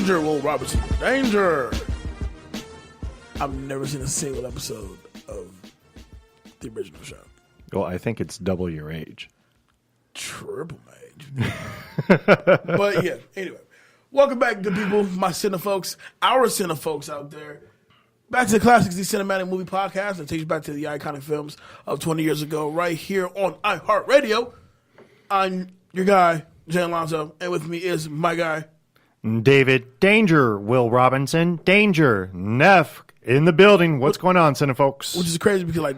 Danger, Will Robinson. Danger. I've never seen a single episode of the original show. Well, I think it's double your age. Triple my age. But yeah, anyway. Welcome back, good people, my cinefolks, our cinefolks out there. Back to the Classics, the Cinematic Movie Podcast that takes you back to the iconic films of 20 years ago right here on iHeartRadio. I'm your guy, Jay Alonzo, and with me is my guy, David Danger, Will Robinson, Danger, Neff in the building. What's going on, cinefolks? Which is crazy because like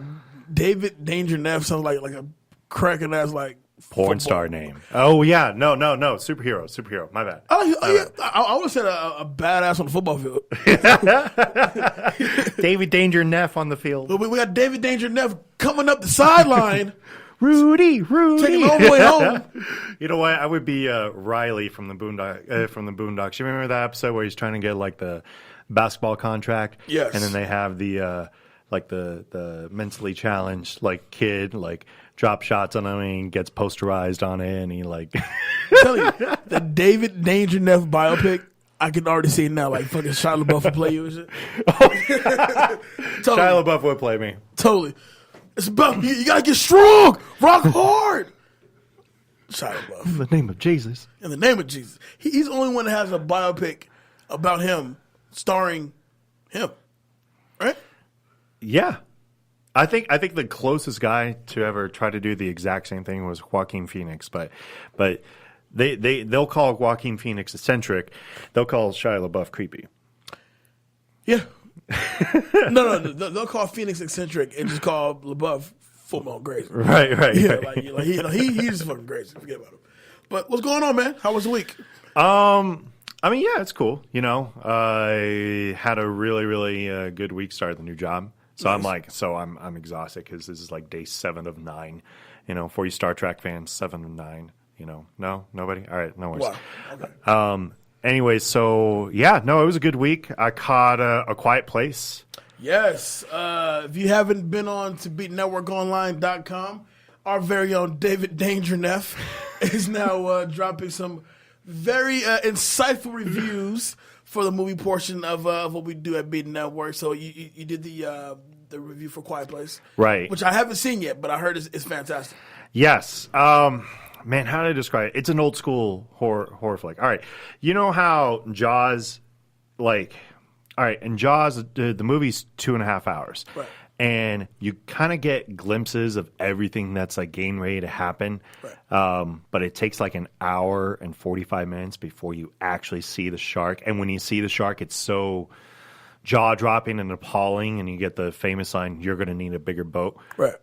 David Danger Neff sounds like a cracking ass like porn star name. Oh yeah, no, superhero. My bad. I would have said a badass on the football field. David Danger Neff on the field. But we got David Danger Neff coming up the sideline. Rudy, taking all the way home. You know what? I would be Riley from the Boondocks. You remember that episode where he's trying to get like the basketball contract? Yes. And then they have the like the mentally challenged like kid like drop shots on him and he gets posterized on it and he like. I'm telling you, the David Danger Neff biopic. I can already see it now, like fucking Shia LaBeouf would play you and shit. Totally. Shia LaBeouf would play me. Totally. It's about you gotta get strong, rock hard. Shia LaBeouf. In the name of Jesus. In the name of Jesus. He's the only one that has a biopic about him, starring him. Right? Yeah. I think the closest guy to ever try to do the exact same thing was Joaquin Phoenix, but they'll call Joaquin Phoenix eccentric. They'll call Shia LaBeouf creepy. Yeah. No. They'll call Phoenix eccentric and just call LaBeouf full-blown crazy. Right. Yeah, he's fucking crazy. Forget about him. But what's going on, man? How was the week? I mean, yeah, it's cool. You know, I had a really, really good week starting the new job. So nice. I'm exhausted because this is like day 7 of 9. You know, for you Star Trek fans, 7 of 9. You know, no, nobody. All right, no worries. Wow. Okay. Anyways, so yeah, no, it was a good week. I caught A Quiet Place. Yes. If you haven't been on to BeatNetworkOnline.com, our very own David Danger Neff is now dropping some very insightful reviews for the movie portion of what we do at Beat Network. So you did the review for Quiet Place, right? Which I haven't seen yet, but I heard it's fantastic. Yes. Man, how do I describe it? It's an old school horror flick. All right, you know how Jaws, in Jaws the movie's 2.5 hours, right? And you kind of get glimpses of everything that's like getting ready to happen. Right. But it takes like an hour and 45 minutes before you actually see the shark. And when you see the shark, it's so jaw-dropping and appalling, and you get the famous line, "You're going to need a bigger boat." Right.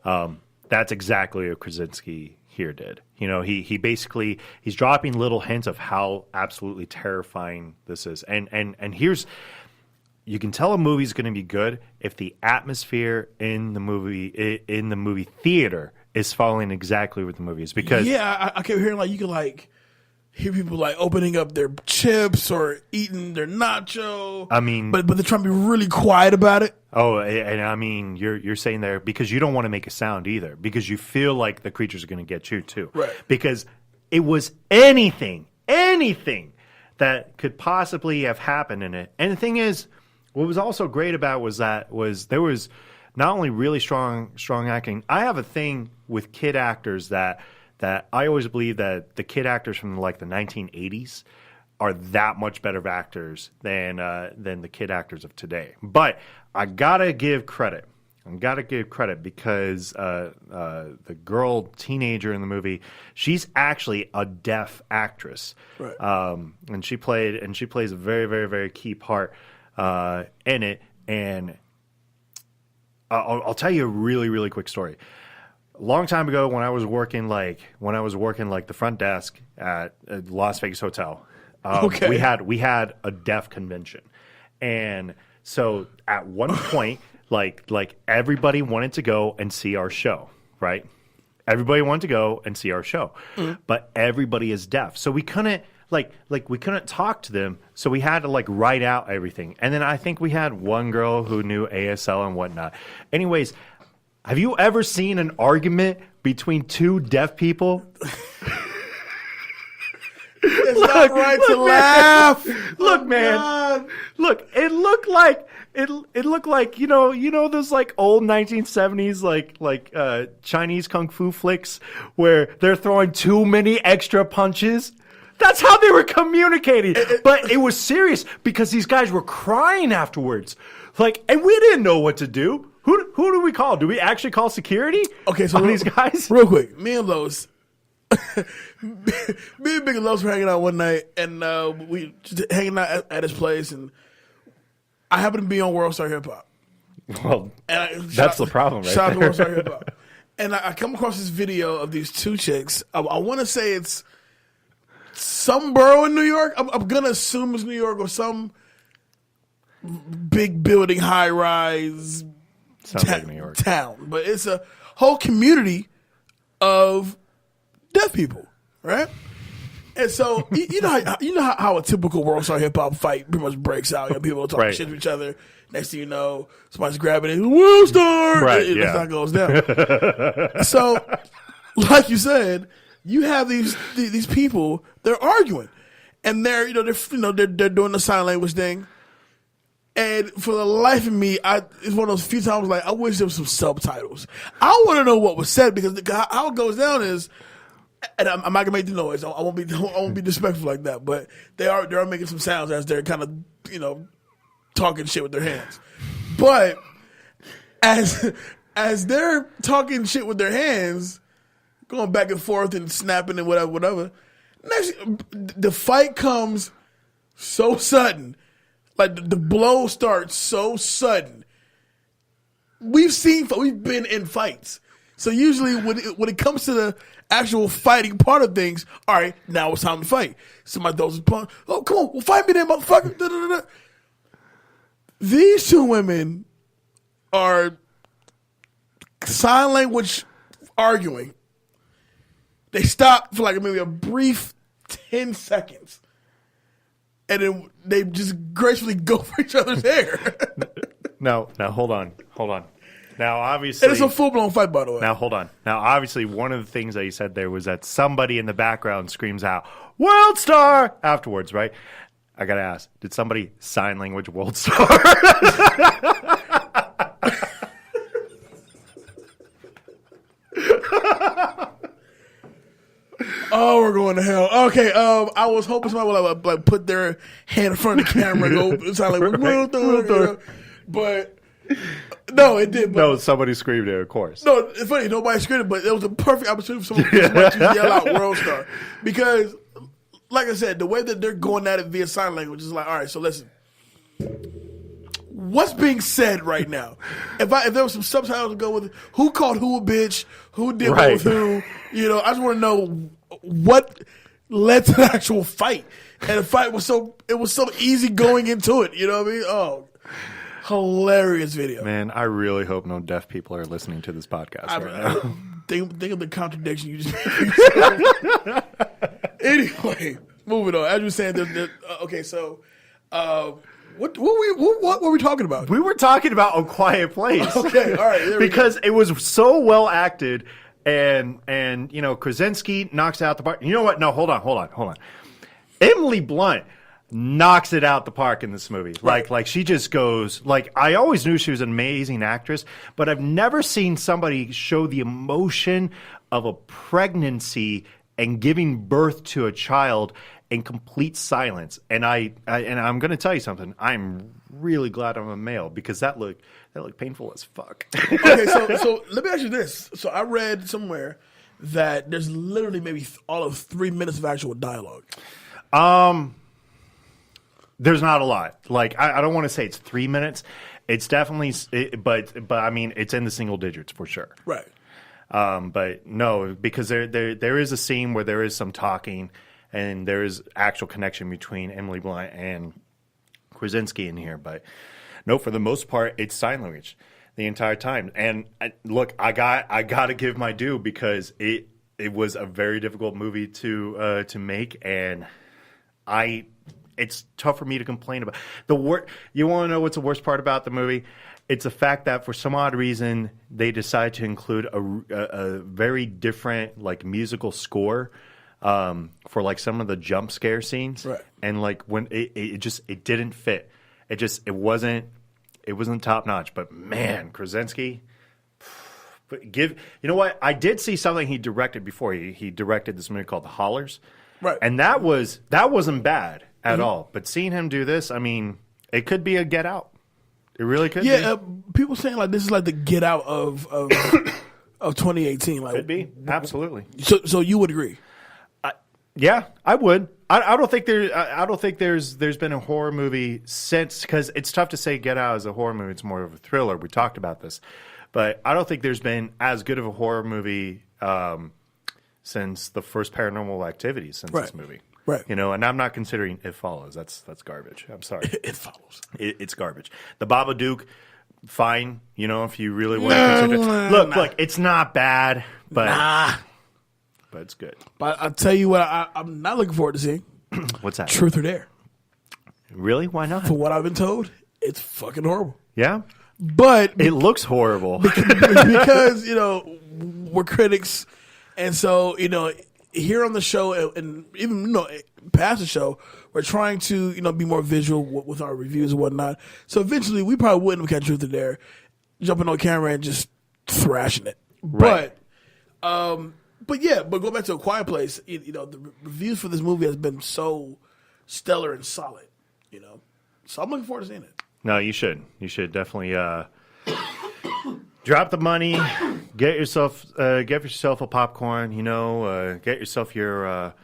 That's exactly what Krasinski here did. You know, he basically he's dropping little hints of how absolutely terrifying this is. And here's. You can tell a movie's going to be good if the atmosphere in the movie theater is following exactly what the movie is. Because I kept hearing like you could like hear people like opening up their chips or eating their nacho. I mean, but they're trying to be really quiet about it. Oh, and I mean, you're saying there because you don't want to make a sound either because you feel like the creatures are going to get you too. Right. Because it was anything that could possibly have happened in it. And the thing is. What was also great about was there was not only really strong acting. I have a thing with kid actors that I always believe that the kid actors from like the 1980s are that much better actors than the kid actors of today. But I gotta give credit. Because the girl teenager in the movie, she's actually a deaf actress, right? And she plays a very, very, very key part. In it, and I'll tell you a really, really quick story. A long time ago, when I was working like the front desk at a Las Vegas hotel, we had a deaf convention, and so at one point, like everybody wanted to go and see our show, right? Everybody wanted to go and see our show, but everybody is deaf, so we couldn't. We couldn't talk to them, so we had to like write out everything. And then I think we had one girl who knew ASL and whatnot. Anyways, have you ever seen an argument between two deaf people? It's not right to laugh. Look, man. God. Look, it looked like you know those like old 1970s like Chinese kung fu flicks where they're throwing too many extra punches. That's how they were communicating. But it was serious because these guys were crying afterwards. Like, and we didn't know what to do. Who do we call? Do we actually call security? Okay, so these guys, real quick, me and Los, me and Big Los were hanging out one night, and we just hanging out at his place, and I happened to be on World Star Hip Hop. Well, that's the problem, right? Shout out to World Star Hip Hop, and I come across this video of these two chicks. I want to say it's some borough in New York. I'm gonna assume it's New York or some big building, high rise. Sounds like New York town, but it's a whole community of deaf people, right? And so you know how a typical World Star Hip Hop fight pretty much breaks out. You know, people talking shit to each other. Next thing you know, somebody's grabbing it, World Star, right? That's how it goes down. So, like you said, you have these people. They're arguing, and they're doing the sign language thing. And for the life of me, it's one of those few times like I wish there was some subtitles. I want to know what was said because how it goes down is, and I'm not gonna make the noise. I won't be disrespectful like that. But they are making some sounds as they're kind of talking shit with their hands. But as they're talking shit with their hands, going back and forth and snapping and whatever. Next, the fight comes so sudden. Like the blow starts so sudden. We've been in fights. So usually when it comes to the actual fighting part of things, all right, now it's time to fight. Somebody throws a punch. Oh, come on, well, fight me then, motherfucker. Da, da, da, da. These two women are sign language arguing. They stop for like maybe a brief 10 seconds. And then they just gracefully go for each other's hair. No, hold on. Now, obviously... And it's a full-blown fight, by the way. Now, hold on. Now, obviously, one of the things that you said there was that somebody in the background screams out, World Star! Afterwards, right? I gotta ask, did somebody sign language World Star? Oh, we're going to hell. Okay, I was hoping somebody would like put their hand in front of the camera and go sound like right. But no, it did. But, no, somebody screamed it, of course. No, it's funny. Nobody screamed it, but it was a perfect opportunity for somebody to yell out "World Star" because, like I said, the way that they're going at it via sign language is like, all right. So listen, what's being said right now? If there was some subtitles to go with it, who called who a bitch, who did what with who, I just want to know what led to the actual fight. And the fight was so easy going into it. You know what I mean? Oh, hilarious video. Man, I really hope no deaf people are listening to this podcast right now. Think of the contradiction you just made. Anyway, moving on. As you were saying, okay, so what were we talking about? We were talking about A Quiet Place. Okay, all right. Because it was so well acted, and Krasinski knocks out the park. You know what? No, hold on. Emily Blunt knocks it out the park in this movie. Right. Like she just goes. Like, I always knew she was an amazing actress, but I've never seen somebody show the emotion of a pregnancy and giving birth to a child in complete silence. And I'm going to tell you something. I'm really glad I'm a male because that looked painful as fuck. Okay, so let me ask you this. So I read somewhere that there's literally maybe all of 3 minutes of actual dialogue. There's not a lot. Like, I don't want to say it's 3 minutes. It's definitely, but I mean, it's in the single digits for sure. Right. But no, because there is a scene where there is some talking and there is actual connection between Emily Blunt and Krasinski in here. But no, for the most part, it's sign language the entire time. And look, I got to give my due because it was a very difficult movie to make, and it's tough for me to complain about. You want to know what's the worst part about the movie? It's the fact that for some odd reason they decided to include a very different like musical score for like some of the jump scare scenes, Right. and like when it didn't fit. It wasn't top notch. But man, Krasinski. But you know what? I did see something he directed before. He directed this movie called The Hollers, Right. and that wasn't bad at all. But seeing him do this, I mean, it could be a Get Out. It really could. Yeah, people saying like this is like the Get Out of 2018. Like, Could be, absolutely. So you would agree? Yeah, I would. I don't think there's been a horror movie since, because it's tough to say Get Out as a horror movie. It's more of a thriller. We talked about this, but I don't think there's been as good of a horror movie since the first Paranormal Activity. Since this movie, right? You know, and I'm not considering It Follows. That's garbage. I'm sorry. It follows. It's garbage. The Babadook, fine. You know, if you really want to consider. Look, it's not bad, but but it's good. But I'll tell you what, I'm not looking forward to seeing. What's that? Truth or Dare. Really? Why not? For what I've been told, it's fucking horrible. Yeah, but it looks horrible because we're critics, and so here on the show and even past the show, we're trying to be more visual with our reviews and whatnot. So eventually, we probably wouldn't catch Truth or Dare, jumping on camera and just thrashing it. Right. But go back to A Quiet Place. The reviews for this movie has been so stellar and solid. So I'm looking forward to seeing it. No, you should. You should definitely drop the money, get yourself a popcorn. Get yourself your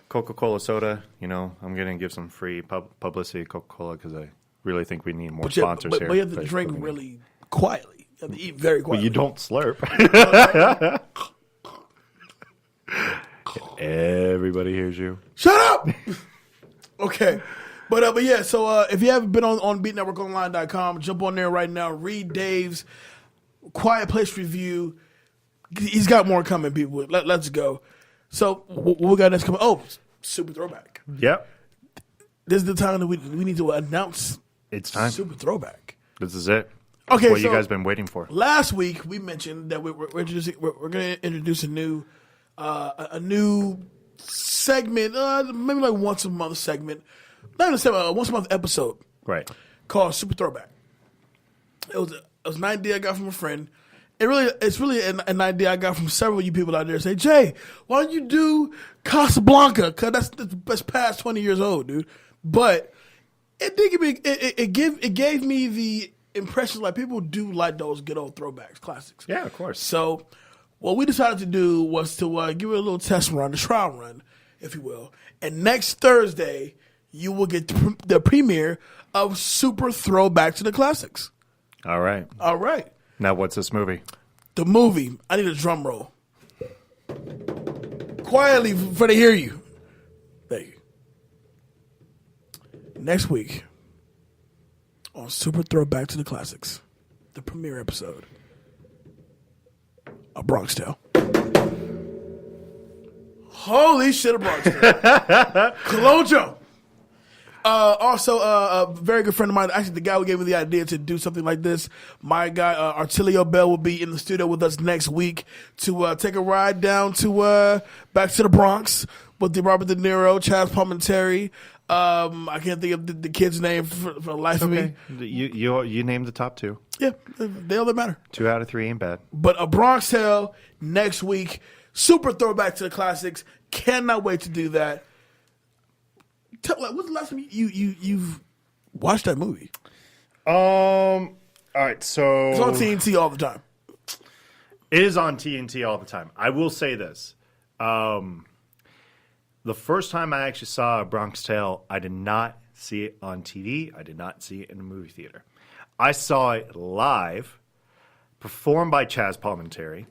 Coca-Cola soda. I'm gonna give some free publicity to Coca-Cola because I really think we need more sponsors here. But you have to drink really quietly. You have to eat very quietly. Well, you don't slurp. Everybody hears you. Shut up. Okay. But yeah, so if you haven't been on BeatNetworkOnline.com, jump on there right now. Read Dave's Quiet Place review. He's got more coming, people. Let's go. So what we got next coming? Oh, Super Throwback. Yep. This is the time that we need to announce. It's time. Super Throwback. This is it. Okay, what you guys been waiting for? Last week we mentioned that we're going to introduce a new segment, maybe like once a month segment. Not even a segment, once a month episode. Right. Called Super Throwback. It was an idea I got from a friend. It's really an idea I got from several of you people out there. Say, Jay, why don't you do Casablanca? Because that's past 20 years old, dude. But it did give me it gave me the impression like people do like those good old throwbacks, classics. Yeah, of course. So what we decided to do was to give it a little test run, a trial run, if you will. And next Thursday, you will get the premiere of Super Throwback to the Classics. All right. All right. Now, what's this movie? The movie. I need a drum roll. Quietly for to hear you. Thank you. Next week on Super Throwback to the Classics, the premiere episode, A Bronx Tale. Holy shit, A Bronx Tale. Colojo. Also, a very good friend of mine, actually the guy who gave me the idea to do something like this, my guy, Artilio Bell, will be in the studio with us next week to take a ride down to back to the Bronx with the Robert De Niro, Chaz Palminteri. I can't think of the kid's name for the life of me. You named the top two. Yeah, they all that matter. 2 out of 3 ain't bad. But A Bronx Tale next week. Super Throwback to the Classics. Cannot wait to do that. What's the last time you've watched that movie? All right, so it's on TNT all the time. It is on TNT all the time. I will say this: the first time I actually saw A Bronx Tale, I did not see it on TV. I did not see it in a movie theater. I saw it live, performed by Chaz Palminteri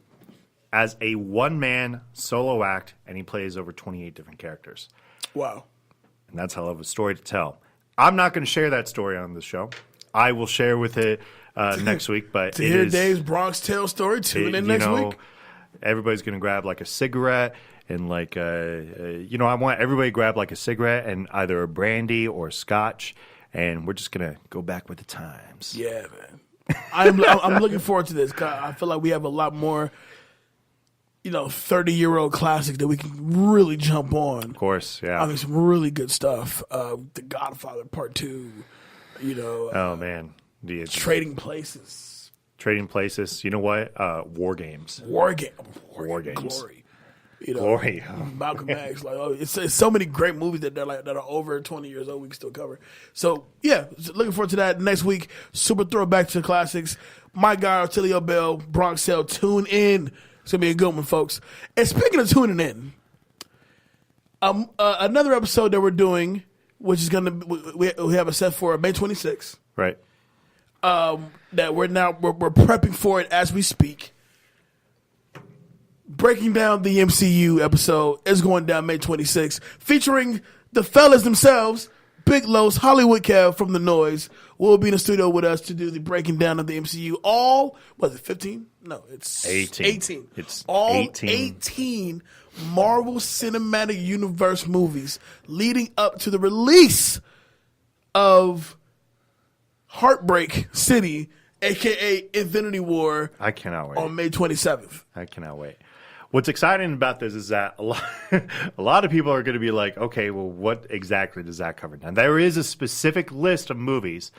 as a one-man solo act, and he plays over 28 different characters. Wow. And that's a hell of a story to tell. I'm not going to share that story on the show. I will share with it next week. But to hear Dave's Bronx Tale story, tune in next week. Everybody's going to grab like a cigarette and like, I want everybody to grab like a cigarette and either a brandy or a scotch. And we're just going to go back with the times. Yeah, man. I'm looking forward to this. 'Cause I feel like we have a lot more 30-year-old classics that we can really jump on. Of course, yeah. I think some really good stuff. The Godfather Part 2, oh, man. Trading Places. Trading Places. You know what? War Games. War Games. Glory. Glory. Malcolm X. It's so many great movies that are over 20 years old we can still cover. So, yeah, looking forward to that. Next week, super throwback to the classics. My guy, Artilio Bell, Bronx Hill, tune in. It's going to be a good one, folks. And speaking of tuning in, another episode that we're doing, which is going to we have a set for May 26th. Right. That we're prepping for it as we speak. Breaking down the MCU episode is going down May 26th, featuring the fellas themselves, Big Los, Hollywood Kev from The Noise, will be in the studio with us to do the breaking down of the MCU. All, was it 15? No, it's 18. It's all 18 Marvel Cinematic Universe movies leading up to the release of Heartbreak City, a.k.a. Infinity War. I cannot wait. On May 27th. I cannot wait. What's exciting about this is that a lot of people are going to be like, okay, well, what exactly does that cover? Now, there is a specific list of movies,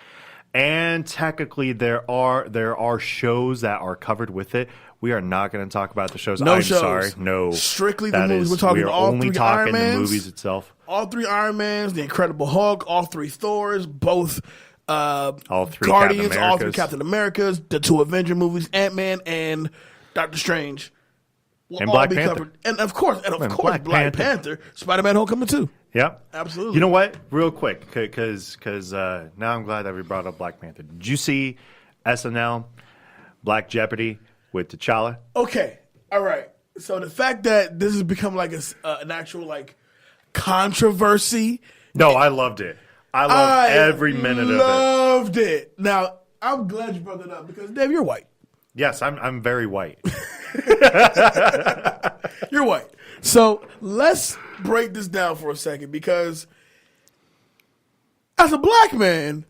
and technically there are shows that are covered with it. We are not going to talk about the shows. No I'm shows. sorry. No. Strictly the movies. We're talking all only three talking Iron Mans. the movies itself. All three Iron Mans, The Incredible Hulk, all three Thors, both all three Guardians, all three Captain Americas, the two Avenger movies, Ant-Man and Doctor Strange. And Black Panther. Covered. And of course, Black Panther. Spider-Man Homecoming too. Yep. Absolutely. You know what? Real quick, because now I'm glad that we brought up Black Panther. Did you see SNL, Black Jeopardy with T'Challa? Okay. All right. So the fact that this has become like an actual controversy. No, I loved it. I loved every minute of it. Loved it. Now, I'm glad you brought that up because, Dave, you're white. Yes, I'm very white. You're white. So let's break this down for a second because as a black man,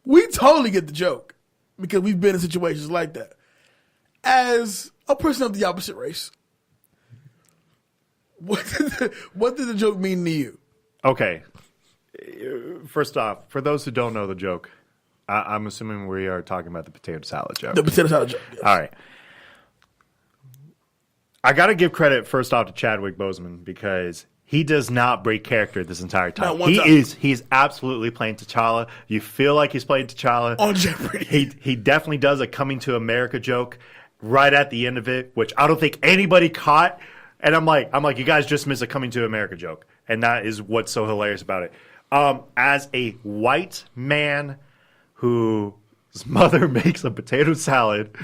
we totally get the joke because we've been in situations like that. As a person of the opposite race, what did the joke mean to you? Okay. First off, for those who don't know the joke, I'm assuming we are talking about the potato salad joke. The potato salad joke. Yes. All right. I got to give credit first off to Chadwick Boseman because he does not break character this entire time. He's absolutely playing T'Challa. You feel like he's playing T'Challa. On Jeopardy. He definitely does a coming to America joke right at the end of it, which I don't think anybody caught. And I'm like, you guys just missed a coming to America joke. And that is what's so hilarious about it. As a white man whose mother makes a potato salad,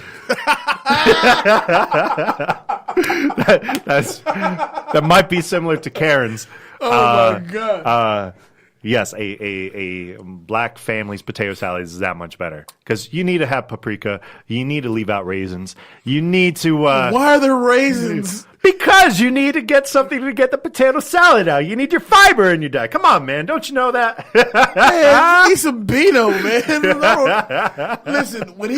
that might be similar to Karen's. Oh my God. Yes, a black family's potato salad is that much better because you need to have paprika. You need to leave out raisins. You need to. Why are there raisins? Because you need to get something to get the potato salad out. You need your fiber in your diet. Come on, man. Don't you know that? Man, he's a Beano, man. Listen, when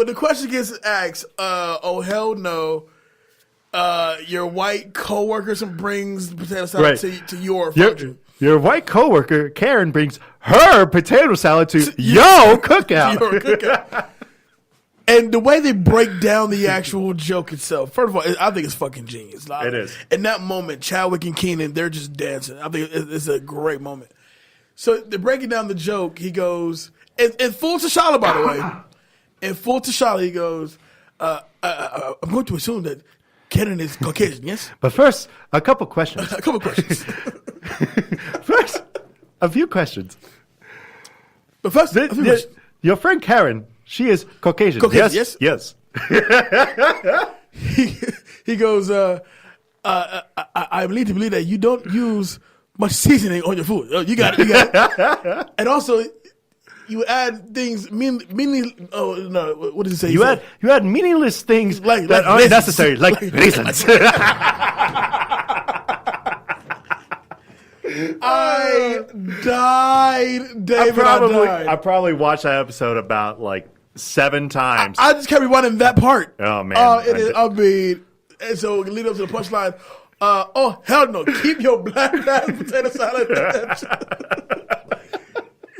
the question gets asked, oh, hell no. Your white coworker brings the potato salad to your function. Your white coworker, Karen, brings her potato salad to your cookout. Your cookout. And the way they break down the actual joke itself, first of all, I think it's fucking genius. It is. In that moment, Chadwick and Keenan, they're just dancing. I think it's a great moment. So they're breaking down the joke. He goes, in full T'Challa, by the way. In full T'Challa, he goes, I'm going to assume that Kenan is Caucasian, yes? But first, a couple questions. First, a few questions. But first, your friend Karen, she is Caucasian. Yes? Yes. He goes, I believe to believe that you don't use much seasoning on your food. Oh, you got it. And also, you add things meaning. Oh no! What did he say? You add meaningless things that aren't necessary, like raisins. I died, David. I probably watched that episode about like 7 times. I just kept rewinding that part. Oh, man. And so we can lead up to the punchline. Oh, hell no. Keep your black mashed potato salad.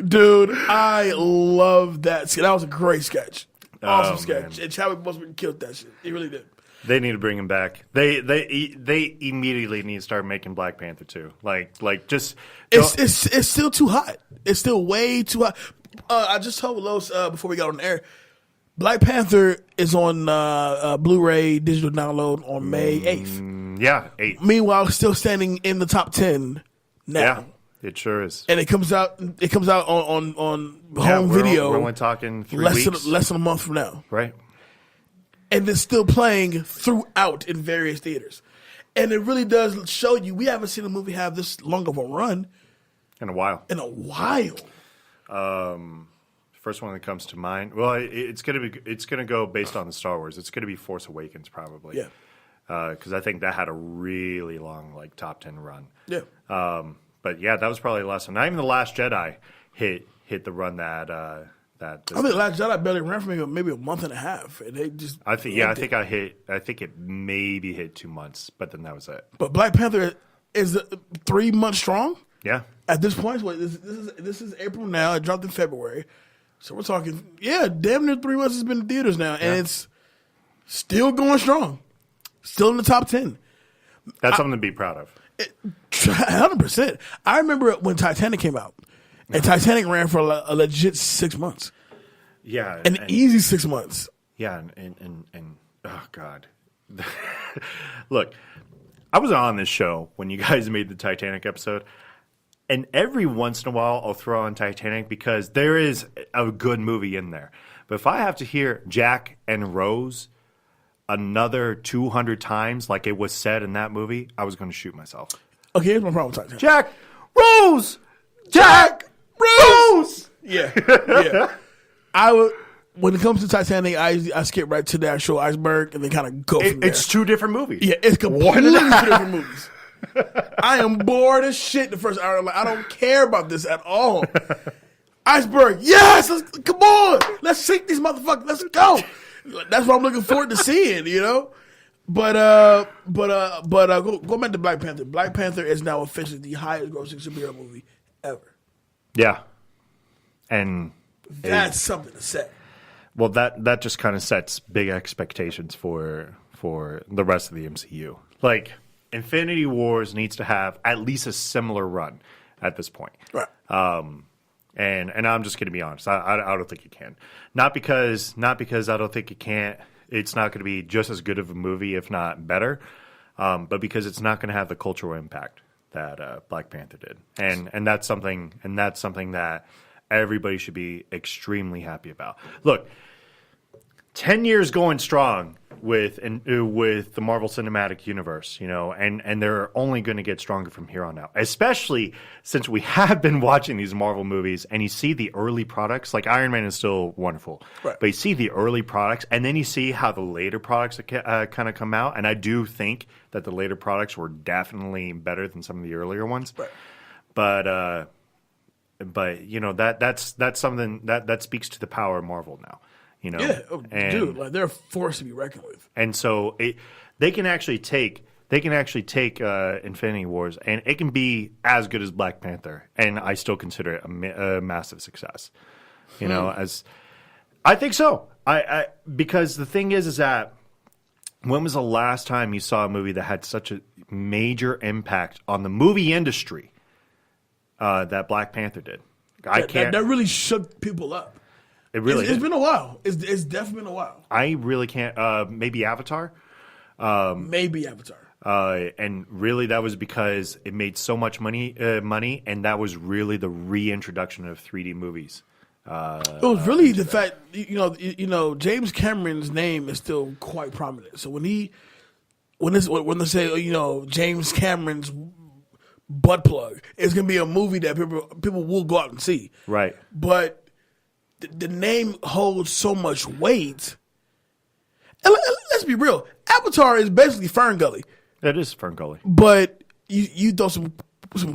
Dude, I love that sketch. That was a great sketch. Awesome sketch. Man. And Chadwick Boseman killed that shit. He really did. They need to bring him back. They immediately need to start making Black Panther too. Just it's still too hot. It's still way too hot. I just told Los before we got on the air. Black Panther is on Blu-ray digital download on May 8th. Yeah, 8th. Meanwhile, still standing in the top 10 now. Yeah, it sure is. And it comes out on home video. We're only talking 3 weeks. Less than a month from now. Right. And it's still playing throughout in various theaters. And it really does show you, we haven't seen a movie have this long of a run. In a while. First one that comes to mind. Well, it's gonna go based on the Star Wars. It's gonna be Force Awakens probably. Yeah. Because I think that had a really long top 10 run. Yeah. But yeah, that was probably the last one. Not even the Last Jedi hit the run that. I think the Last Jedi barely ran for maybe a month and a half, and they just. I think it maybe hit 2 months, but then that was it. But Black Panther is 3 months strong. Yeah. At this point, this is April now. It dropped in February, so we're talking. Yeah, damn near 3 months has been in theaters now, and it's still going strong, still in the top 10. That's something to be proud of. 100%. I remember when Titanic came out. And Titanic ran for a legit 6 months. Yeah. An easy 6 months. Yeah, and oh, God. Look, I was on this show when you guys made the Titanic episode, and every once in a while I'll throw on Titanic because there is a good movie in there. But if I have to hear Jack and Rose another 200 times like it was said in that movie, I was going to shoot myself. Okay, here's my problem with Titanic. Jack, Rose! Jack! Rose! Yeah. When it comes to Titanic, I skip right to the actual iceberg and then kind of go from there. It's 2 different movies. Yeah, it's completely 2 different movies. I am bored as shit the first hour. I don't care about this at all. Iceberg, yes! Come on! Let's sink these motherfuckers. Let's go! That's what I'm looking forward to seeing, you know? But going back to Black Panther. Black Panther is now officially the highest grossing superhero movie ever. Yeah. And that's something to say. Well, that just kind of sets big expectations for the rest of the MCU. Like, Infinity Wars needs to have at least a similar run at this point. Right. And I'm just going to be honest. I don't think it can. Not because I don't think it can't. It's not going to be just as good of a movie, if not better. But because it's not going to have the cultural impact that Black Panther did, and that's something that everybody should be extremely happy about. Look, 10 years going strong with the Marvel Cinematic Universe, you know, and they're only going to get stronger from here on out. Especially since we have been watching these Marvel movies, and you see the early products. Like Iron Man is still wonderful, right. But you see the early products, and then you see how the later products kind of come out. And I do think that the later products were definitely better than some of the earlier ones. Right. But you know that's something that speaks to the power of Marvel now. You know, yeah, dude, like they're a force to be reckoned with. And so they can actually take Infinity Wars, and it can be as good as Black Panther, and I still consider it a massive success. You know, as I think so. I because the thing is that when was the last time you saw a movie that had such a major impact on the movie industry that Black Panther did? That really shook people up. It's been a while. It's definitely been a while. I really can't. Maybe Avatar. Maybe Avatar. And really, that was because it made so much money, and that was really the reintroduction of 3D movies. It was really the fact, you know, James Cameron's name is still quite prominent. So when they say, you know, James Cameron's butt plug, it's gonna be a movie that people will go out and see. Right. But the name holds so much weight. And let's be real, Avatar is basically Fern Gully. It is Fern Gully. But you throw some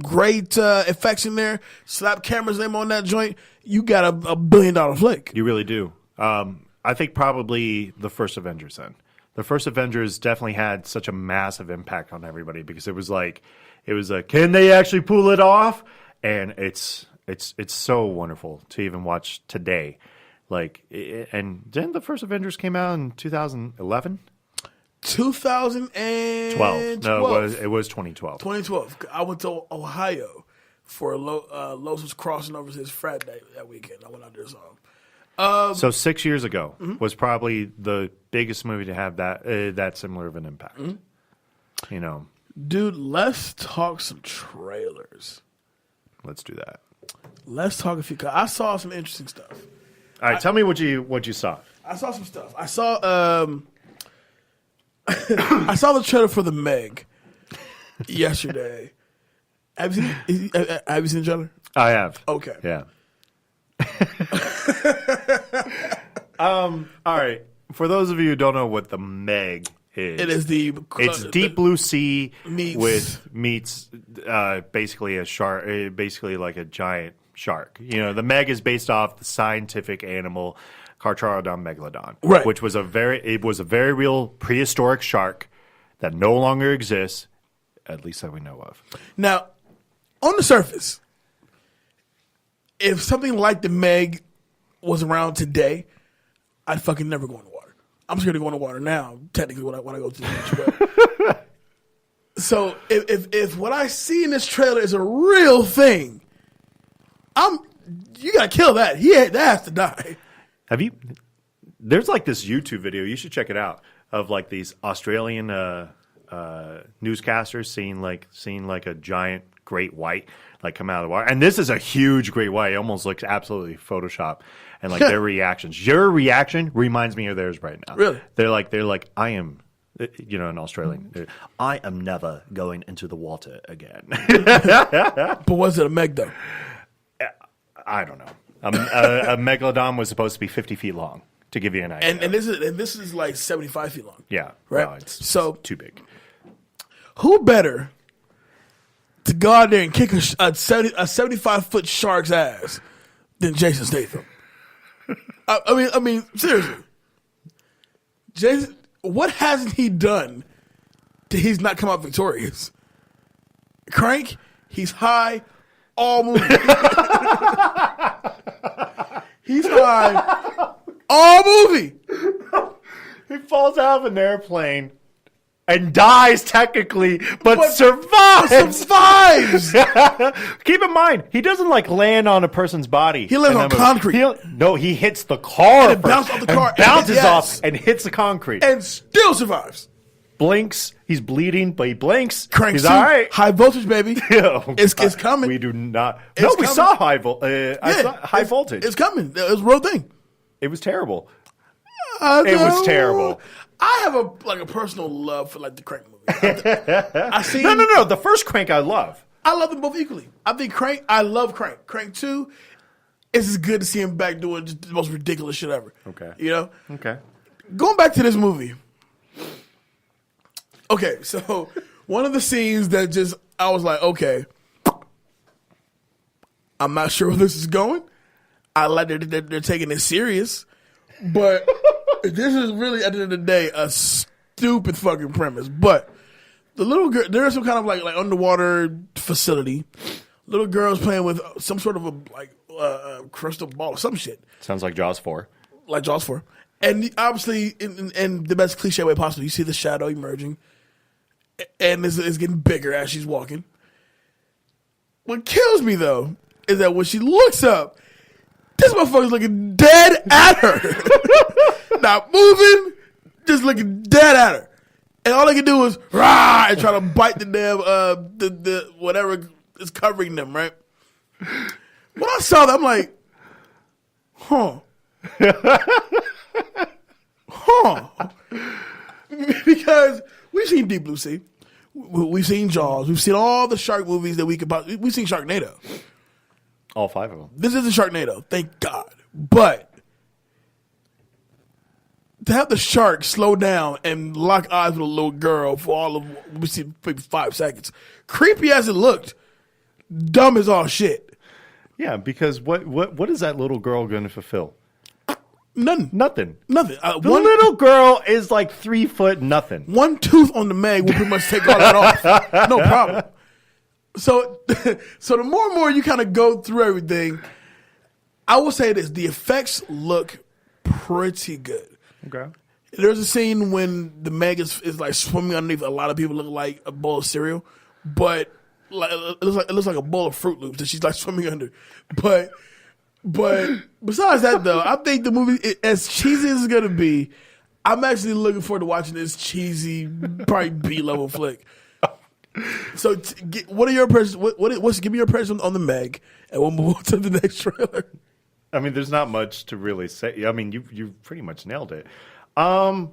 great effects in there, slap Cameron's name on that joint, you got a $1 billion flick. You really do. I think probably the first Avengers then. The first Avengers definitely had such a massive impact on everybody because it was like, can they actually pull it off? And it's so wonderful to even watch today. And then the first Avengers came out in 2011? 2012. No, it was 2012. 2012. I went to Ohio for Los was crossing over to his frat day that weekend. I went out there and saw him. So 6 years ago was probably the biggest movie to have that similar of an impact. You know, dude, let's talk some trailers. Let's do that. Let's talk a few. I saw some interesting stuff. All right, tell me what you saw. I saw some stuff. I saw I saw the trailer for the Meg yesterday. Have you seen the trailer? I have. Okay. Yeah. All right. For those of you who don't know what the Meg is, it's Deep Blue Sea meets basically a shark, basically like a giant shark. You know, the Meg is based off the scientific animal Carcharodon megalodon, right? Which was a very real prehistoric shark that no longer exists, at least that we know of. Now, on the surface, if something like the Meg was around today, I'd fucking never go in the water. I'm scared to go in the water now, technically, when I go to the beach. So if what I see in this trailer is a real thing, you gotta kill that. That has to die. Have you? There's like this YouTube video. You should check it out of like these Australian newscasters seeing like a giant great white like come out of the water, and this is a huge great white. It almost looks absolutely Photoshop, and like their reactions. Your reaction reminds me of theirs right now. Really? They're like I am. You know, in Australian, I am never going into the water again. But was it a Meg though? I don't know. A megalodon was supposed to be 50 feet long, to give you an idea. And this is like 75 feet long. Yeah, right. No, it's too big. Who better to go out there and kick a 75-foot shark's ass than Jason Statham? I mean, seriously, Jason. What hasn't he done that he's not come out victorious? Crank, he's high all movie. He's high all movie. He falls out of an airplane and dies technically, but survives. Survives. Keep in mind, he doesn't like land on a person's body. He lands on concrete. He hits the car. And bounces off the car. Bounces off and hits the concrete. And still survives. Blinks. He's bleeding, but he blinks. Cranks. He's all right. High voltage, baby. It's coming. We do not. We saw high voltage. High voltage. It's coming. It was a real thing. It was terrible. It was terrible. I have a personal love for like the Crank movie. No. The first Crank I love. I love them both equally. I love Crank. Crank 2, it's just good to see him back doing just the most ridiculous shit ever. Okay. You know? Okay. Going back to this movie. Okay, so one of the scenes that I was like, okay, I'm not sure where this is going. I like that they're taking it serious. But this is really, at the end of the day, a stupid fucking premise. But the little girl, there's some kind of like underwater facility. Little girl's playing with some sort of a crystal ball or some shit. Sounds like Jaws 4. Like Jaws 4. And obviously, in the best cliche way possible, you see the shadow emerging. And it's getting bigger as she's walking. What kills me, though, is that when she looks up, this motherfucker's looking dead at her. Not moving, just looking dead at her. And all they can do is rah and try to bite the damn the whatever is covering them, right? When I saw that, I'm like, huh. Because we've seen Deep Blue Sea. We've seen Jaws. We've seen all the shark movies that we could possibly. We've seen Sharknado. All 5 of them. This isn't Sharknado, thank God. But to have the shark slow down and lock eyes with a little girl for all of, we see maybe 5 seconds, creepy as it looked, dumb as all shit. Yeah, because what is that little girl going to fulfill? Nothing. Nothing. The The little girl is like 3 foot nothing. One tooth on the Meg will pretty much take all that off. No problem. So the more and more you kind of go through everything, I will say this: the effects look pretty good. Okay. There's a scene when the Meg is like swimming underneath. A lot of people look like a bowl of cereal, but like it looks like a bowl of Fruit Loops that she's like swimming under. But besides that, though, I think the movie, as cheesy as it's gonna be, I'm actually looking forward to watching this cheesy, probably B-level flick. So, what are your impressions? Give me your impressions on the Meg, and we'll move on to the next trailer. I mean, there's not much to really say. I mean, you pretty much nailed it. I'm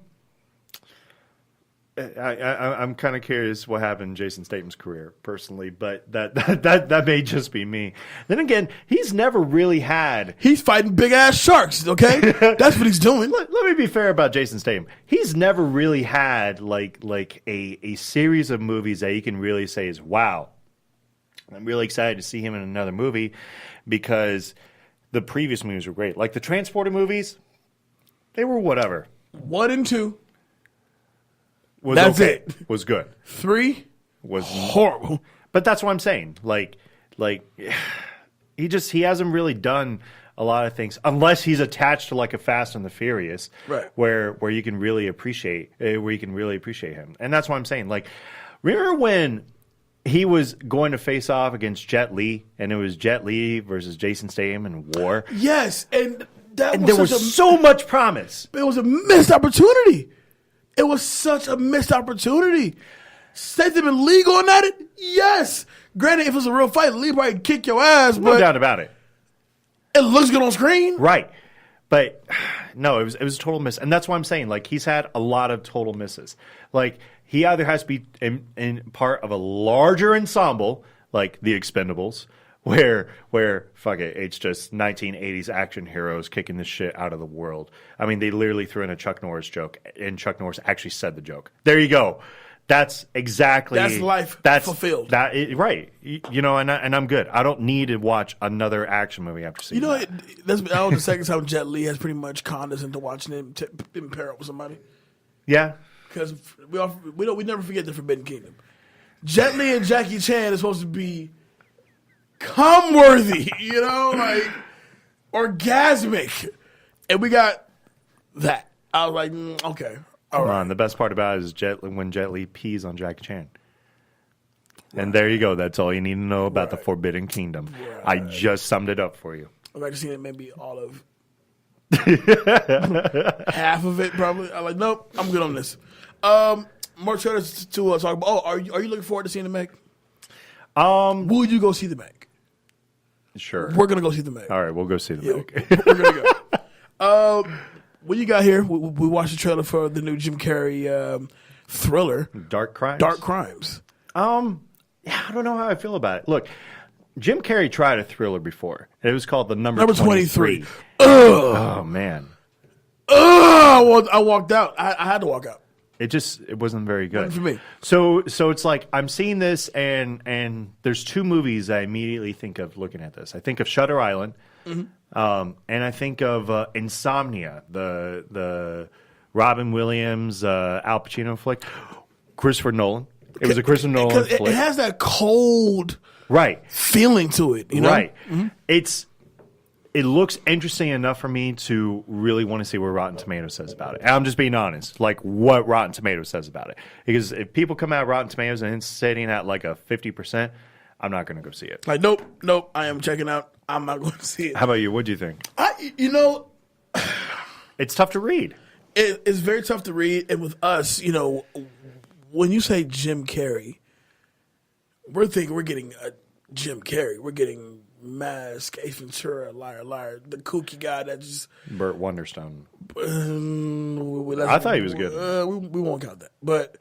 kind of curious what happened in Jason Statham's career personally, but that may just be me. Then again, he's never really had. He's fighting big ass sharks. Okay, that's what he's doing. Let me be fair about Jason Statham. He's never really had like a series of movies that you can really say is wow. I'm really excited to see him in another movie because the previous movies were great. Like the Transporter movies, they were whatever. 1 and 2. That's okay. It. Was good. 3 was horrible. But that's what I'm saying. Like he hasn't really done a lot of things unless he's attached to like a Fast and the Furious, right? Where you can really appreciate him. And that's what I'm saying. Like, remember when he was going to face off against Jet Li, and it was Jet Li versus Jason Statham in War? Yes, and there was so much promise. It was a missed opportunity. It was such a missed opportunity. Statham and Lee going at it? Yes. Granted, if it was a real fight, Lee probably kick your ass. No doubt about it. It looks good on screen. Right. But no, it was a total miss. And that's why I'm saying, like, he's had a lot of total misses. Like, he either has to be in part of a larger ensemble, like The Expendables, where fuck it, it's just 1980s action heroes kicking the shit out of the world. I mean, they literally threw in a Chuck Norris joke, and Chuck Norris actually said the joke. There you go. That's exactly fulfilled. Right. You know, and I'm good. I don't need to watch another action movie after seeing. That's the second time Jet Li has pretty much conned us into watching him pair up with somebody. Yeah, because we never forget the Forbidden Kingdom. Jet Li and Jackie Chan is supposed to be cum worthy, like orgasmic, and we got that. I was like, okay, all right. The best part about it is when Jet Li pees on Jackie Chan, and there you go. That's all you need to know about the Forbidden Kingdom. Right. I just summed it up for you. I've actually seen it maybe all of half of it, probably. I'm like, nope, I'm good on this. More trailers to talk about. Oh, are you looking forward to seeing the Meg? Will you go see the Meg? Sure. We're going to go see the Meg. All right, we'll go see the Meg. We're going to go. What you got here? We watched the trailer for the new Jim Carrey thriller. Dark Crimes? Dark Crimes. Yeah, I don't know how I feel about it. Look, Jim Carrey tried a thriller before. It was called The Number 23. Oh, man. I walked out. I had to walk out. It wasn't very good. Not for me. So it's like I'm seeing this, and there's two movies I immediately think of looking at this. I think of Shutter Island, and I think of Insomnia, the Robin Williams, Al Pacino flick. Christopher Nolan. It was a Christopher Nolan flick. It has that cold feeling to it. Right. Mm-hmm. It looks interesting enough for me to really want to see what Rotten Tomatoes says about it. And I'm just being honest, like what Rotten Tomatoes says about it. Because if people come out of Rotten Tomatoes and it's sitting at like a 50%, I'm not going to go see it. Like, nope, I am checking out. I'm not going to see it. How about you? What do you think? It's tough to read. It's very tough to read. And with us, when you say Jim Carrey, we're getting a Jim Carrey. We're getting Mask, Ace Ventura, Liar, the kooky guy that just Burt Wonderstone. I thought he was good. We won't count that, but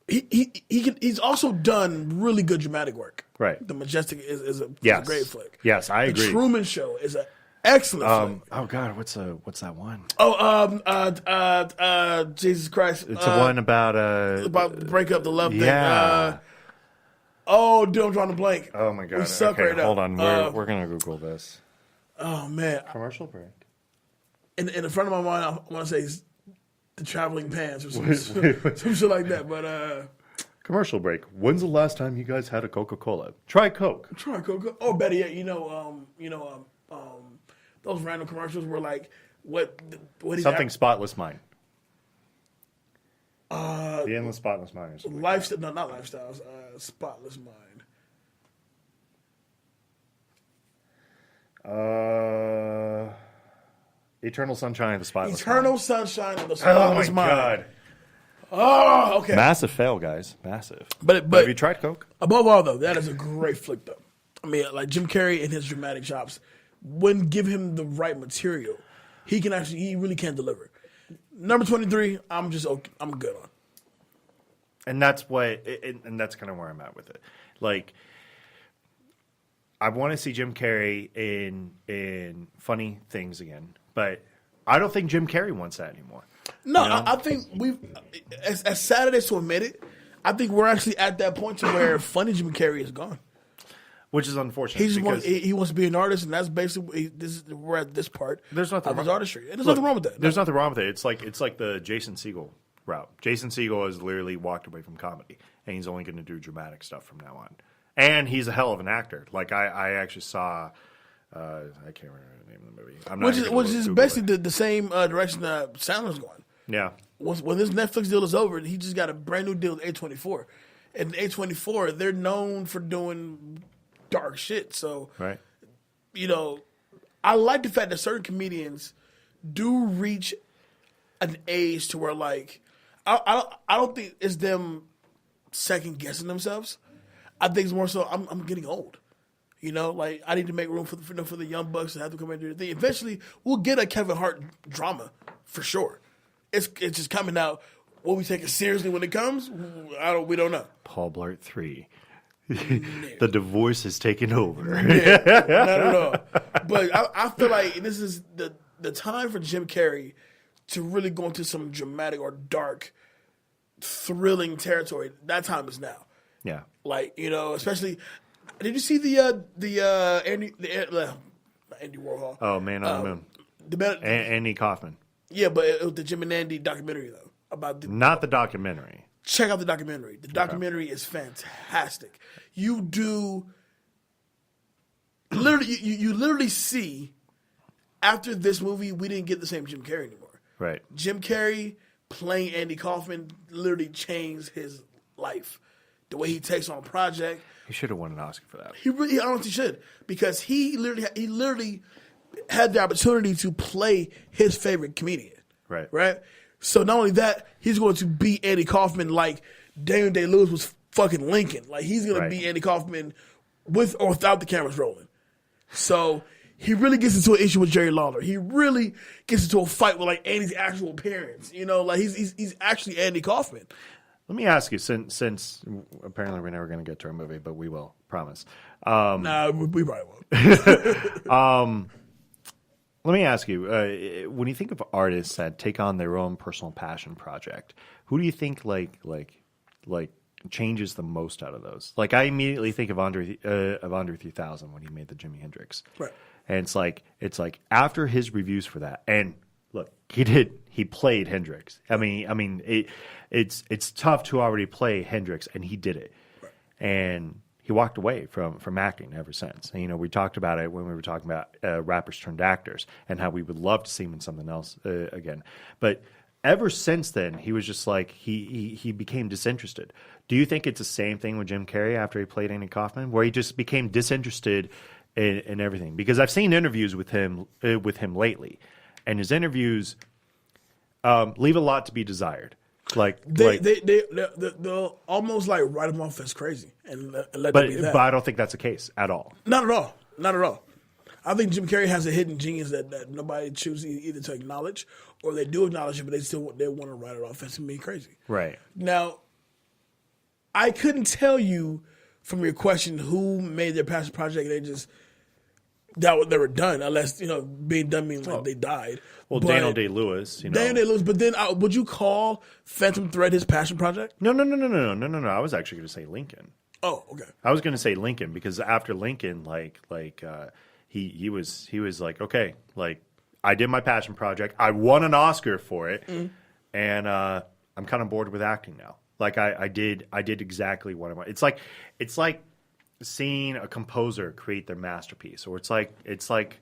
he's also done really good dramatic work. Right. The Majestic is a great flick. Yes, I agree. The Truman Show is an excellent flick. Oh God, what's that one? Jesus Christ! It's the one about break up the love thing. Yeah. Dude, I'm drawing a blank. Oh my God! We suck right now. Hold on, we're gonna Google this. Oh man! Commercial break. in the front of my mind, I want to say it's the Traveling Pants or some shit like that. But commercial break. When's the last time you guys had a Coca-Cola? Try Coke. Try Coca. Oh, better yet, those random commercials were like, what something Spotless Mind. The Endless Spotless Mind or something. Lifestyle, no, not Lifestyles. Spotless Mind. Eternal Sunshine of the Spotless Eternal Mind. Sunshine of the Spotless Mind. God. Oh, okay. Massive fail, guys. Massive. But have you tried Coke? Above all, though, that is a great flick, though. I mean, like Jim Carrey and his dramatic chops, when give him the right material, he really can deliver. Number 23, I'm good on. And that's and that's kind of where I'm at with it. Like, I want to see Jim Carrey in funny things again, but I don't think Jim Carrey wants that anymore. No, I think as sad as it is to admit it, I think we're actually at that point to where funny Jim Carrey is gone. Which is unfortunate. He wants to be an artist, and that's basically we're at this part. There's nothing of wrong. His artistry. And there's nothing wrong with that. There's nothing wrong with it. It's like the Jason Segel route. Jason Segel has literally walked away from comedy, and he's only going to do dramatic stuff from now on. And he's a hell of an actor. Like I actually saw, I can't remember the name of the movie. Which is basically the same direction that Sandler's going. Yeah. When this Netflix deal is over, he just got a brand new deal with A24, and A24 they're known for doing dark shit. So, right. I like the fact that certain comedians do reach an age to where, like, I don't think it's them second guessing themselves. I think it's more so I'm getting old. Like I need to make room for the young bucks to have to come in and do the thing. Eventually, we'll get a Kevin Hart drama for sure. It's just coming out. Will we take it seriously when it comes? We don't know. Paul Blart 3. The divorce has taken over. Yeah, not at all. But I feel like this is the time for Jim Carrey to really go into some dramatic or dark, thrilling territory. That time is now. Yeah. Like, especially, did you see the Andy Warhol? Oh, Man on the Moon. Andy Kaufman. Yeah, but it was the Jim and Andy documentary though not the documentary. Check out the documentary. The documentary is fantastic. You do literally you literally see after this movie we didn't get the same Jim Carrey anymore. Right. Jim Carrey playing Andy Kaufman literally changed his life. The way he takes on a project. He should have won an Oscar for that. He honestly should, because he literally had the opportunity to play his favorite comedian. Right. Right? So not only that, he's going to beat Andy Kaufman like Daniel Day-Lewis was fucking Lincoln. Like he's going to beat Andy Kaufman with or without the cameras rolling. So he really gets into an issue with Jerry Lawler. He really gets into a fight with like Andy's actual parents. Like he's actually Andy Kaufman. Let me ask you, since apparently we're never going to get to our movie, but we will, promise. Nah, we probably won't. Let me ask you, when you think of artists that take on their own personal passion project, who do you think like changes the most out of those? Like I immediately think of Andre 3000 when he made the Jimi Hendrix, right? And it's like after his reviews for that, and look, he played Hendrix. I mean, it's tough to already play Hendrix, and he did it, right. And he walked away from acting ever since. And, we talked about it when we were talking about rappers turned actors and how we would love to see him in something else again. But ever since then, he was just like he became disinterested. Do you think it's the same thing with Jim Carrey after he played Andy Kaufman, where he just became disinterested in everything? Because I've seen interviews with him lately, and his interviews leave a lot to be desired. They'll almost like write him off as crazy and let them be that. But I don't think that's the case at all. Not at all. Not at all. I think Jim Carrey has a hidden genius that nobody chooses either to acknowledge, or they do acknowledge it, but they want to write it off as being crazy. Right. Now, I couldn't tell you from your question who made their passion project. They were done, unless being done means like they died. Well, Daniel Day-Lewis, Daniel Day-Lewis, but then would you call Phantom Thread his passion project? No. I was actually going to say Lincoln. Oh, okay. I was going to say Lincoln because after Lincoln, he was like, okay, like I did my passion project. I won an Oscar for it, and I'm kind of bored with acting now. Like I did exactly what I want. It's like seeing a composer create their masterpiece, or it's like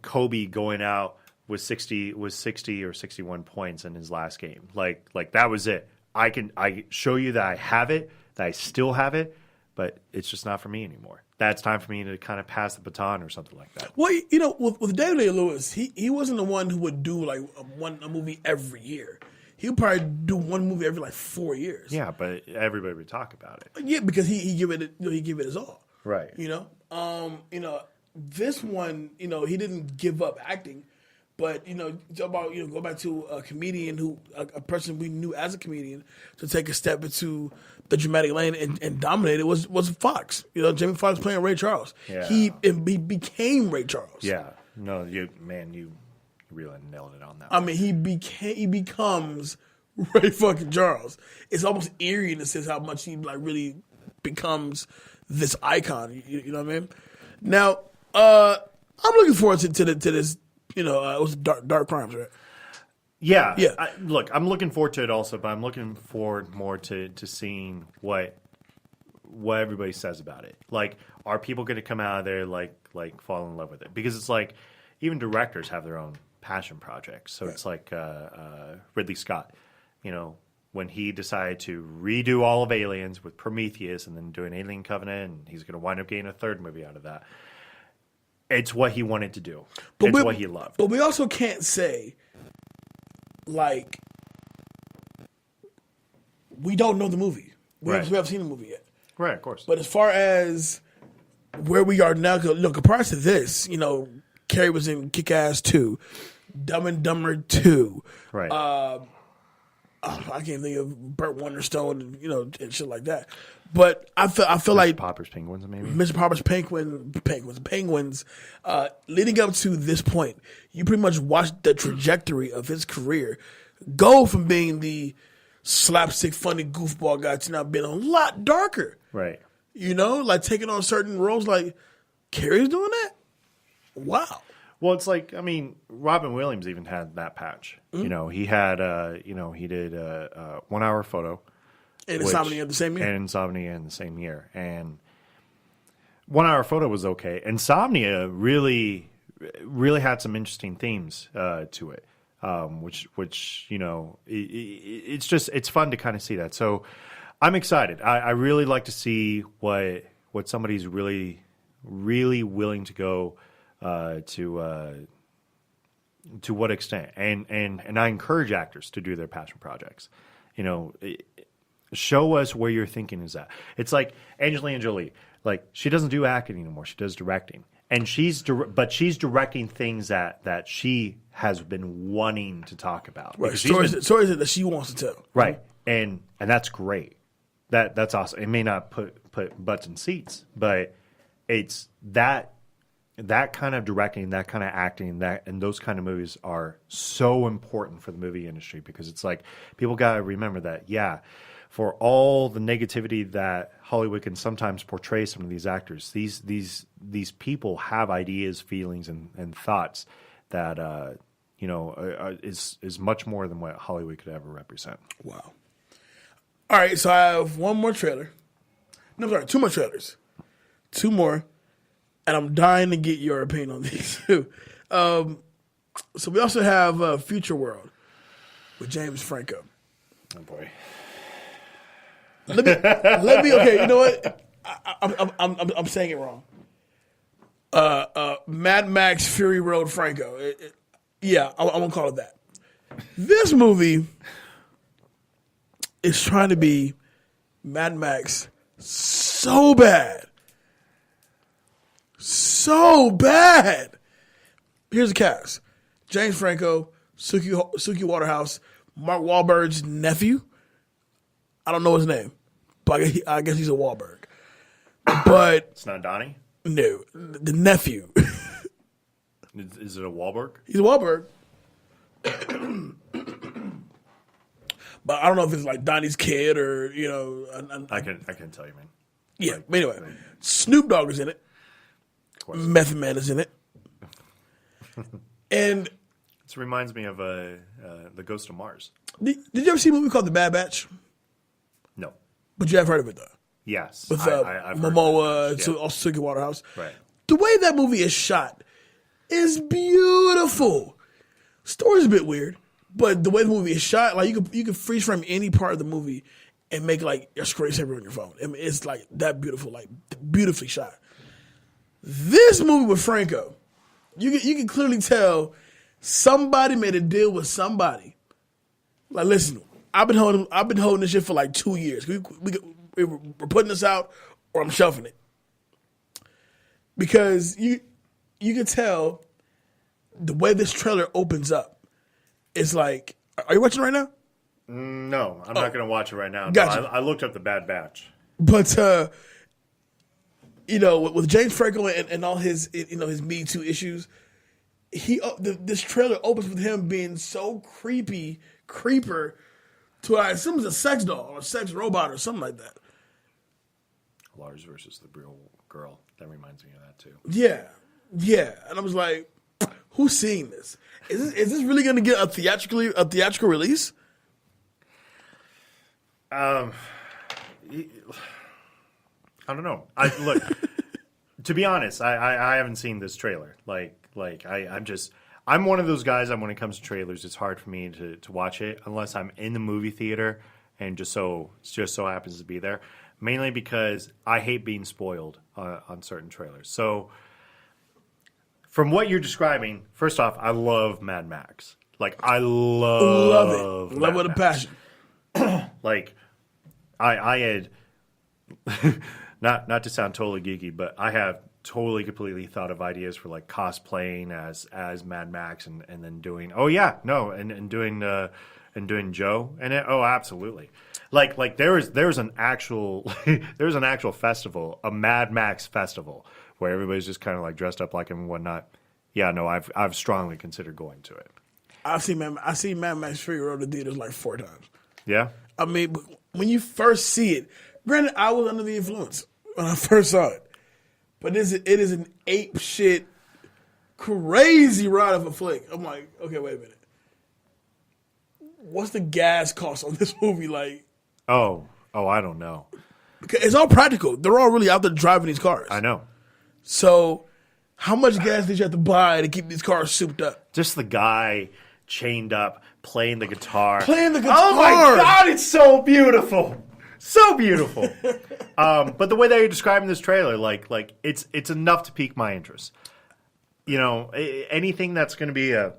Kobe going out with 60 or 61 points in his last game. Like that was it. I show you that I have it, that I still have it, but it's just not for me anymore. That's time for me to kind of pass the baton or something like that. Well, with David Lee Lewis, he wasn't the one who would do like a movie every year. He would probably do one movie every like 4 years. Yeah, but everybody would talk about it. Yeah, because he give it his all. Right. This one, he didn't give up acting, but talk about go back to a comedian a person we knew as a comedian to take a step into the dramatic lane and dominate it was Fox. Jamie Foxx playing Ray Charles. Yeah. He became Ray Charles. Yeah. No, you really nailed it on that. I mean, he becomes Ray fucking Charles. It's almost eerie in a sense how much he like really becomes this icon. You know what I mean? Now, I'm looking forward to this. It was Dark Crimes, right? Yeah. Yeah. Look, I'm looking forward to it also, but I'm looking forward more to seeing what everybody says about it. Like, are people going to come out of there like fall in love with it? Because it's like even directors have their own passion projects. So It's like Ridley Scott, when he decided to redo all of Aliens with Prometheus and then do an Alien Covenant, and he's going to wind up getting a third movie out of that. It's what he wanted to do. It's what he loved. But we also can't say, like, we don't know the movie. We haven't seen the movie yet. Right, of course. But as far as where we are now, look, prior to this, Carrey was in Kick-Ass 2, Dumb and Dumber 2. Right. I can't think of Burt Wonderstone and shit like that. But I feel like Popper's Penguins, maybe. Mr. Popper's Penguins. Leading up to this point, you pretty much watched the trajectory of his career go from being the slapstick, funny goofball guy to now being a lot darker. Right. Like taking on certain roles. Like Carrey's doing that. Wow. Well, it's like, Robin Williams even had that patch. Mm-hmm. He had, he did 1 Hour Photo. And Insomnia the same year. And Insomnia in the same year. And 1 Hour Photo was okay. Insomnia really had some interesting themes to it, which it's fun to kind of see that. So I'm excited. I really like to see what somebody's really, really willing to go to what extent. And I encourage actors to do their passion projects. Show us where your thinking is at. It's like Angelina Jolie. Like, she doesn't do acting anymore. She does directing. And she's directing things that she has been wanting to talk about. Right. Stories that she wants to tell. Right. And that's great. That's awesome. It may not put butts in seats, but it's that kind of directing, that kind of acting, and those kind of movies are so important for the movie industry, because it's like people got to remember that, for all the negativity that Hollywood can sometimes portray some of these actors, these people have ideas, feelings, and thoughts that is much more than what Hollywood could ever represent. Wow. All right, so I have one more trailer. No, sorry, two more trailers. Two more, and I'm dying to get your opinion on these two. So we also have Future World with James Franco. Oh boy. Let me. Okay, you know what? I'm saying it wrong. Mad Max Fury Road Franco. I won't call it that. This movie is trying to be Mad Max so bad. So bad. Here's the cast. James Franco, Suki Waterhouse, Mark Wahlberg's nephew. I don't know his name, but I guess he's a Wahlberg. But it's not Donnie? No, the nephew. Is it a Wahlberg? He's a Wahlberg. But I don't know if it's like Donnie's kid or, I can tell you, man. Yeah, but anyway. Snoop Dogg is in it. Method Man is in it. And this reminds me of The Ghost of Mars. did you ever see a movie called The Bad Batch? No. But you have heard of it, though. Yes. With I've Momoa, heard also Suki Waterhouse. Right. The way that movie is shot is beautiful. Story's a bit weird, but the way the movie is shot, like you can freeze frame any part of the movie and make like your screensaver on your phone. I mean, it's like that beautiful, like beautifully shot. This movie with Franco, you can clearly tell somebody made a deal with somebody. Like, listen, I've been holding this shit for like 2 years. We're putting this out, or I'm shelving it, because you can tell the way this trailer opens up. It's like, are you watching right now? No, I'm not going to watch it right now. Gotcha. No, I looked up The Bad Batch. But with James Franco and all his his Me Too issues, this trailer opens with him being so creeper to, I assume, it's a sex doll or a sex robot or something like that. Lars versus the real girl. That reminds me of that too. Yeah, and I was like, who's seeing this? Is this really going to get a theatrical release? I don't know. Look, to be honest, I haven't seen this trailer. I'm one of those guys that when it comes to trailers, it's hard for me to watch it unless I'm in the movie theater and just so happens to be there. Mainly because I hate being spoiled on certain trailers. So, from what you're describing, first off, I love Mad Max. Like, I love it. Love with a passion. Like, I had not to sound totally geeky, but I have totally completely thought of ideas for like cosplaying as Mad Max and then doing doing Joe in it. Oh, absolutely. Like there's an actual festival, a Mad Max festival, where everybody's just kind of like dressed up like him and whatnot. Yeah, no, I've strongly considered going to it. I've seen Mad Max Fury Road in theaters like 4 times. Yeah, I mean, when you first see it, granted, I was under the influence when I first saw it, but it is an ape shit, crazy ride of a flick. I'm like, okay, wait a minute. What's the gas cost on this movie like? Oh, I don't know. Because it's all practical. They're all really out there driving these cars. I know. So, how much gas did you have to buy to keep these cars souped up? Just the guy chained up, playing the guitar. Oh my God, it's so beautiful. So beautiful. But the way that you're describing this trailer, like it's enough to pique my interest. You know, anything that's going to be a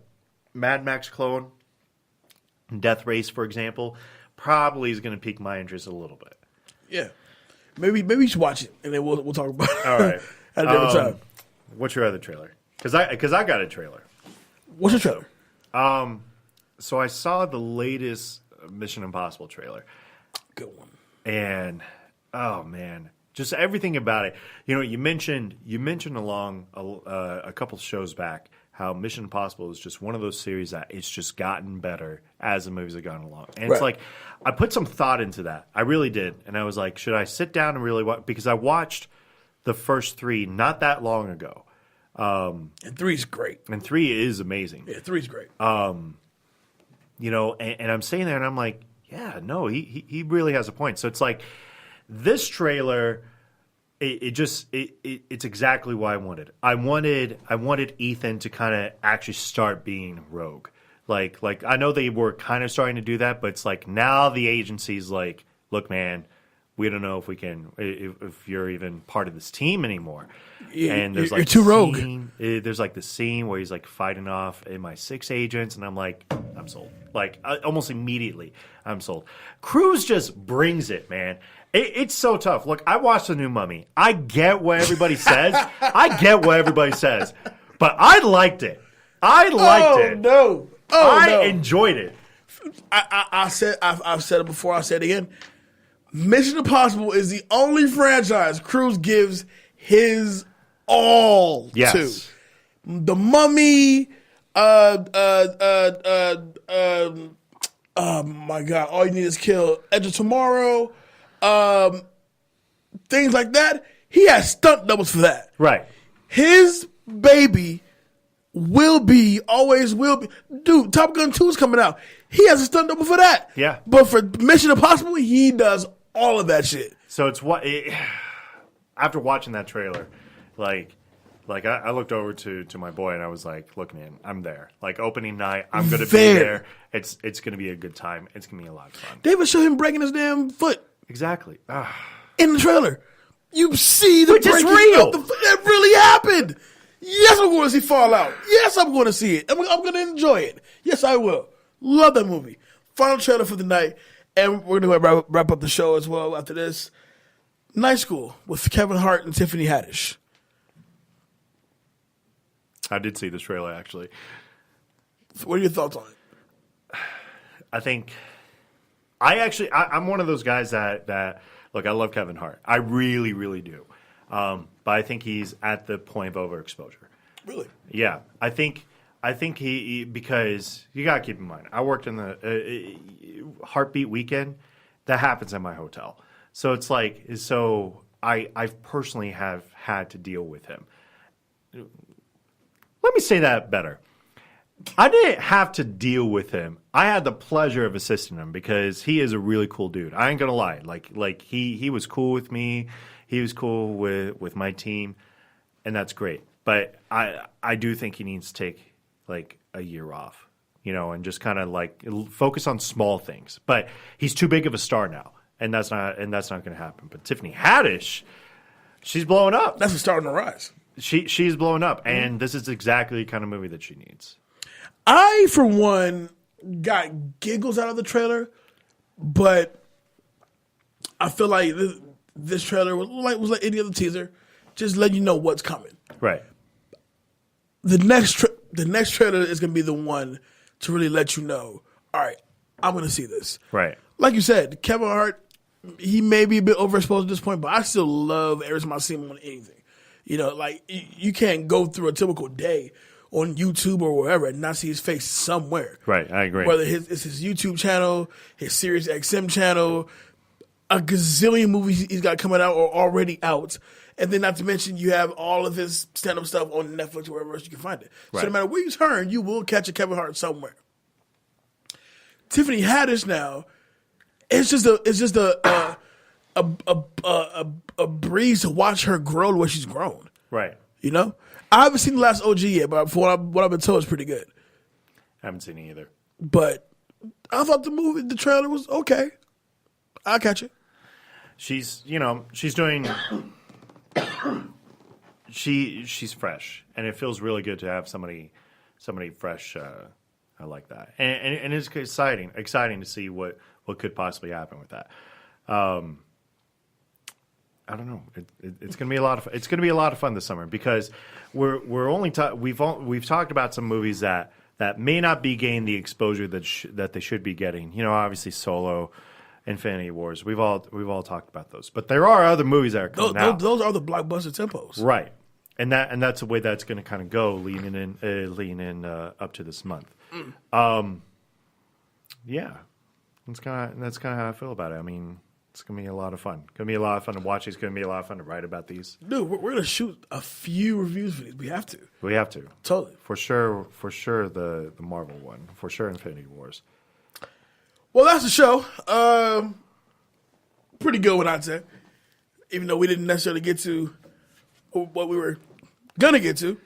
Mad Max clone, Death Race, for example, probably is going to pique my interest a little bit. Yeah. Maybe you should watch it, and then we'll talk about it. All right. At a different time. What's your other trailer? Because I got a trailer. What's your trailer? So I saw the latest Mission Impossible trailer. Good one. And oh man, just everything about it. You know, you mentioned along a couple shows back how Mission Impossible is just one of those series that it's just gotten better as the movies have gone along. And It's like I put some thought into that. I really did. And I was like, should I sit down and really watch? Because I watched the first 3 not that long ago. And 3's great. And 3 is amazing. Yeah, 3's great. You know, and I'm sitting there and I'm like, yeah, no, he really has a point. So it's like this trailer, it's exactly what I wanted. I wanted Ethan to kind of actually start being rogue. Like I know they were kind of starting to do that, but it's like now the agency's like, look, man, we don't know if we can, if you're even part of this team anymore. And there's you're too rogue. There's like the scene where he's like fighting off MI6 agents, and I'm like, I'm sold. Like almost immediately, I'm sold. Cruise just brings it, man. It's so tough. Look, I watched the new Mummy. I get what everybody says. But I liked it. No. I enjoyed it. I've said it before. I'll say it again. Mission Impossible is the only franchise Cruise gives his all to. The Mummy. Oh my God! All you need is kill. Edge of Tomorrow. Things like that. He has stunt doubles for that. Right. His baby will be, always will be. Dude, Top Gun 2 is coming out. He has a stunt double for that. Yeah. But for Mission Impossible, he does all of that shit. So it's after watching that trailer, like I looked over to my boy and I was like, looking in, I'm there. Like opening night, I'm gonna be there. It's gonna be a good time. It's gonna be a lot of fun. They would show him breaking his damn foot. Exactly. In the trailer. You see the Which is breaking real. of the foot. It really happened. Yes, I'm going to see Fallout. Yes, I'm going to see it. I'm going to enjoy it. Yes, I will. Love that movie. Final trailer for the night. And we're going to wrap up the show as well after this. Night School with Kevin Hart and Tiffany Haddish. I did see this trailer, actually. What are your thoughts on it? I think I'm one of those guys that look, I love Kevin Hart. I really, really do. But I think he's at the point of overexposure. Really? Yeah. I think he because you got to keep in mind, I worked in the Heartbeat weekend. That happens at my hotel. So it's like, I personally have had to deal with him. Let me say that better. I didn't have to deal with him. I had the pleasure of assisting him because he is a really cool dude. I ain't gonna lie. Like he was cool with me. He was cool with my team, and that's great. But I do think he needs to take like a year off, and just kind of like focus on small things. But he's too big of a star now, and that's not going to happen. But Tiffany Haddish, she's blowing up. That's a star on the rise. She's blowing up, and this is exactly the kind of movie that she needs. I, for one, got giggles out of the trailer, but I feel like this trailer was like any other teaser, just letting you know what's coming. Right. The next trailer is going to be the one to really let you know, all right, I'm going to see this. Right. Like you said, Kevin Hart, he may be a bit overexposed at this point, but I still love every time I see him on anything. Like you can't go through a typical day on YouTube or wherever and not see his face somewhere. Right, I agree. Whether it's his YouTube channel, his Sirius XM channel, a gazillion movies he's got coming out or already out. And then not to mention you have all of his stand-up stuff on Netflix or wherever else you can find it. Right. So no matter where you turn, you will catch a Kevin Hart somewhere. Tiffany Haddish now, it's just a breeze to watch her grow the way she's grown. Right. I haven't seen the last OG yet, but from what I've been told, it's pretty good. I haven't seen it either. But I thought the trailer was okay. I'll catch it. She's doing. She's fresh, and it feels really good to have somebody fresh. I like that, and it's exciting to see what could possibly happen with that. I don't know. It's going to be a lot of. It's going to be a lot of fun this summer because we're only we've talked about some movies that may not be getting the exposure that they should be getting. Obviously Solo, Infinity Wars. We've all talked about those, but there are other movies that are coming out. Those are the blockbuster tempos, right? And that's the way that's going to kind of go leaning in up to this month. Yeah, that's kind of how I feel about it. I mean. It's going to be a lot of fun. It's going to be a lot of fun to watch. It's going to be a lot of fun to write about these. Dude, we're going to shoot a few reviews for these. We have to. We have to. Totally. For sure, the Marvel one. For sure, Infinity Wars. Well, that's the show. Pretty good one, I'd say. Even though we didn't necessarily get to what we were going to get to.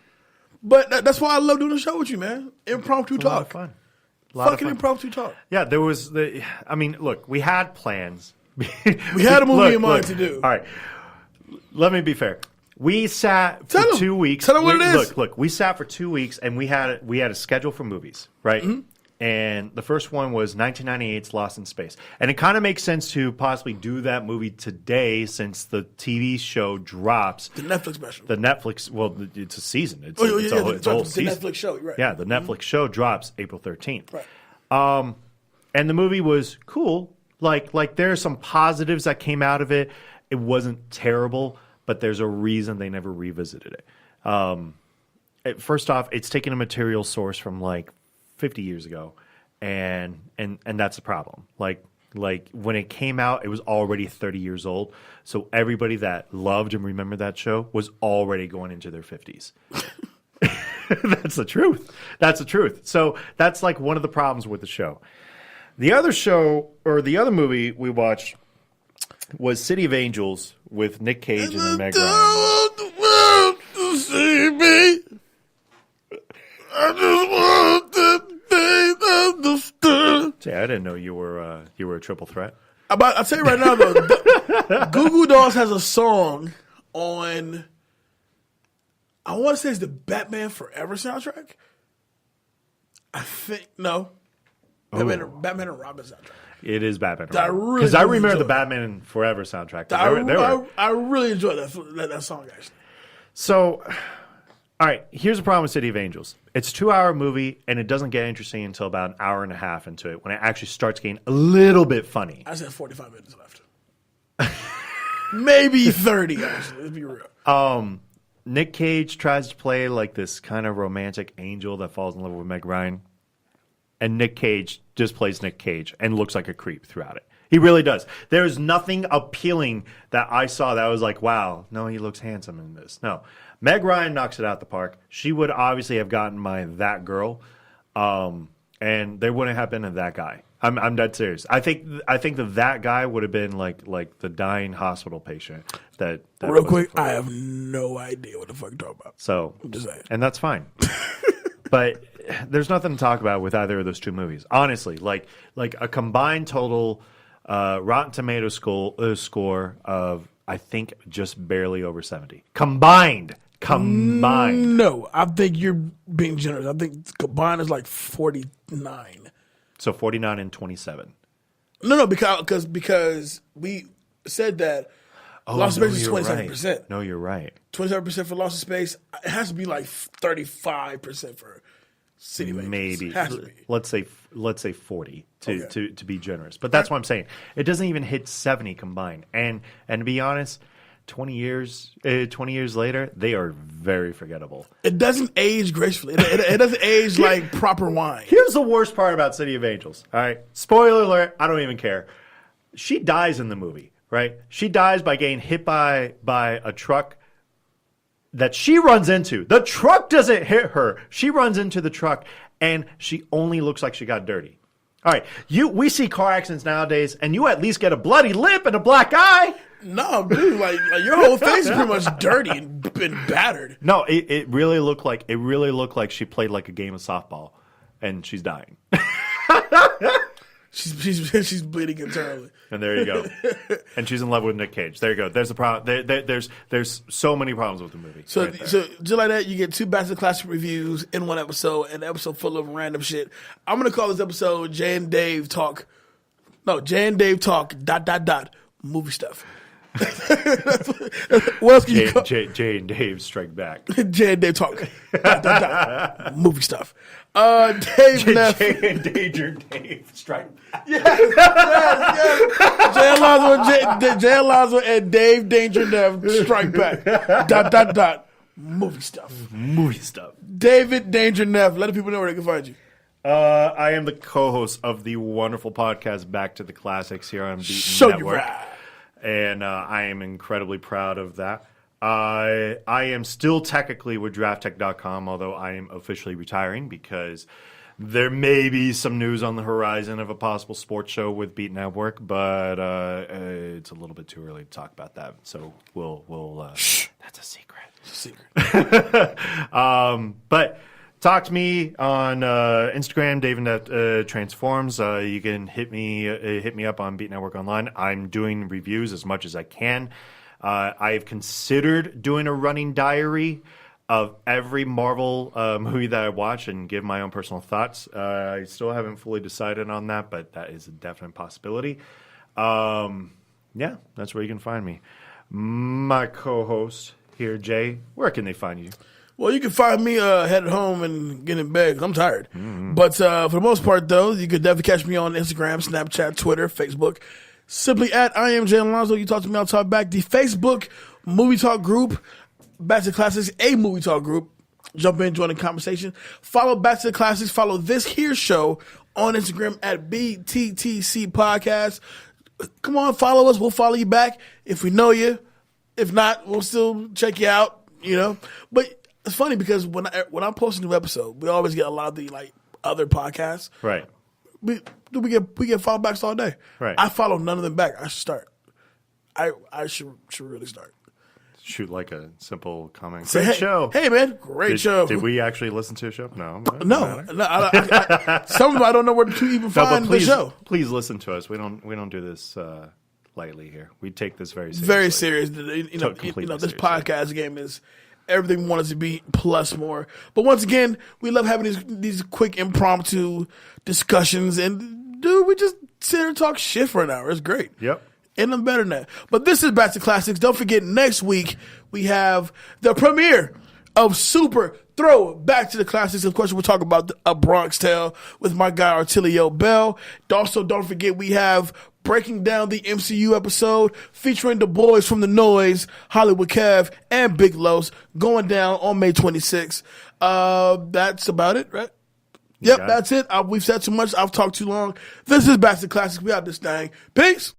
But that's why I love doing the show with you, man. Impromptu talk. A lot of fun. Fucking impromptu talk. Yeah, there was look, we had plans. We had a movie in mind to do. All right. Let me be fair. We sat for 2 weeks. Tell them what it is. Look. We sat for 2 weeks, and we had a schedule for movies, right? Mm-hmm. And the first one was 1998's Lost in Space, and it kind of makes sense to possibly do that movie today since the TV show drops. The Netflix special. The Netflix. Well, it's a season. It's a whole season. The Netflix show. You're right. Yeah, the Netflix show drops April 13th. Right. And the movie was cool. Like there are some positives that came out of it. It wasn't terrible, but there's a reason they never revisited it. First off, it's taking a material source from like 50 years ago, and that's the problem. Like when it came out, it was already 30 years old. So everybody that loved and remembered that show was already going into their 50s. That's the truth. That's the truth. So that's like one of the problems with the show. The other show, or the other movie we watched was City of Angels with Nick Cage and Meg Ryan. I want the world to see me. I just want to be understood. See, I didn't know you were a triple threat. I'll tell you right now, though, Goo Goo Dolls has a song on, I want to say it's the Batman Forever soundtrack. I think, no. Batman and Robin soundtrack. It is Batman. I really Because I remember enjoy the Batman Forever soundtrack. I really enjoyed that song, actually. So, all right, here's the problem with City of Angels. It's a 2-hour movie, and it doesn't get interesting until about an hour and a half into it, when it actually starts getting a little bit funny. I said 45 minutes left. Maybe 30, actually. Let's be real. Nick Cage tries to play like this kind of romantic angel that falls in love with Meg Ryan. And Nick Cage just plays Nick Cage and looks like a creep throughout it. He really does. There's nothing appealing that I saw that was like, wow, no, he looks handsome in this. No. Meg Ryan knocks it out the park. She would obviously have gotten my that girl, and there wouldn't have been a that guy. I'm dead serious. I think that guy would have been like the dying hospital patient. That real quick, I have no idea what the fuck you're talking about. So, I'm just saying. And that's fine. But there's nothing to talk about with either of those two movies. Honestly, like a combined total Rotten Tomatoes score of, I think, just barely over 70. Combined. No, I think you're being generous. I think combined is like 49. So 49 and 27. No, because we said that Lost in Space is 27%. Right. No, you're right. 27% for Lost in Space. It has to be like 35% for City of Angels. Maybe. It has to be. Let's say 40 to be generous. But that's what I'm saying. It doesn't even hit 70 combined. And to be honest, 20 years later, they are very forgettable. It doesn't age gracefully. It doesn't age like proper wine. Here's the worst part about City of Angels. All right. Spoiler alert. I don't even care. She dies in the movie, right? She dies by getting hit by a truck that she runs into. The truck doesn't hit her. She runs into the truck, and she only looks like she got dirty. All right. We see car accidents nowadays, and you at least get a bloody lip and a black eye. No, dude, like your whole face is pretty much dirty and battered. No, it really looked like she played like a game of softball, and she's dying. She's bleeding internally. And there you go. And she's in love with Nick Cage. There you go. There's a problem. There's so many problems with the movie. So just like that, you get 2 Back to the Classic reviews in one episode, an episode full of random shit. I'm gonna call this episode Jay and Dave talk. No, Jay and Dave talk ... movie stuff. What else can you call? Jay and Dave strike back. Jay and Dave talk ... movie stuff. Dave Neff. Jay and Dave strike back. Yes. Jay Alonzo and Dave Danger Neff strike back. ... movie stuff. Movie stuff. David Danger Neff. Let the people know where they can find you. I am the co-host of the wonderful podcast Back to the Classics here on Beaten Show Network. you right. And I am incredibly proud of that. I am still technically with DraftTech.com, although I am officially retiring because there may be some news on the horizon of a possible sports show with Beat Network, but it's a little bit too early to talk about that. So we'll shh. That's a secret. It's a secret. But talk to me on Instagram, David Transforms. You can hit me up on Beat Network Online. I'm doing reviews as much as I can. I have considered doing a running diary of every Marvel movie that I watch and give my own personal thoughts. I still haven't fully decided on that, but that is a definite possibility. Yeah, that's where you can find me. My co-host here, Jay, where can they find you? Well, you can find me headed home and get in bed 'cause I'm tired. Mm-hmm. But for the most part, though, you can definitely catch me on Instagram, Snapchat, Twitter, Facebook. Simply at I am Jay Alonzo. You talk to me, I'll talk back. The Facebook Movie Talk group, Back to the Classics, a Movie Talk group. Jump in, join the conversation. Follow Back to the Classics. Follow this here show on Instagram at BTTC Podcast. Come on, follow us. We'll follow you back if we know you. If not, we'll still check you out, you know. But it's funny because when I post a new episode, we always get a lot of the like other podcasts. Right. We get follow backs all day. Right. I follow none of them back. I should start. I should really start. Shoot like a simple comment. Say, Great hey, show. Hey man, great show. Did we actually listen to a show? No. No. Some of them I don't know where to even find please, the show. Please listen to us. We don't do this lightly here. We take this very seriously. Very serious. Completely This seriously. podcast game is everything we want it to be plus more. But once again, we love having these quick impromptu discussions, and dude, we just sit here and talk shit for an hour. It's great. Yep. And I'm better than that. But this is Back to Classics. Don't forget, next week we have the premiere of Super Throwback to the Classics. Of course, we'll talk about A Bronx Tale with my guy Artilio Bell. Also, don't forget we have Breaking Down the MCU episode featuring the boys from The Noise, Hollywood Kev, and Big Los going down on May 26th. That's about it, right? Yep, that's it. We've said too much. I've talked too long. This is Back to Classics. We out this thing. Peace.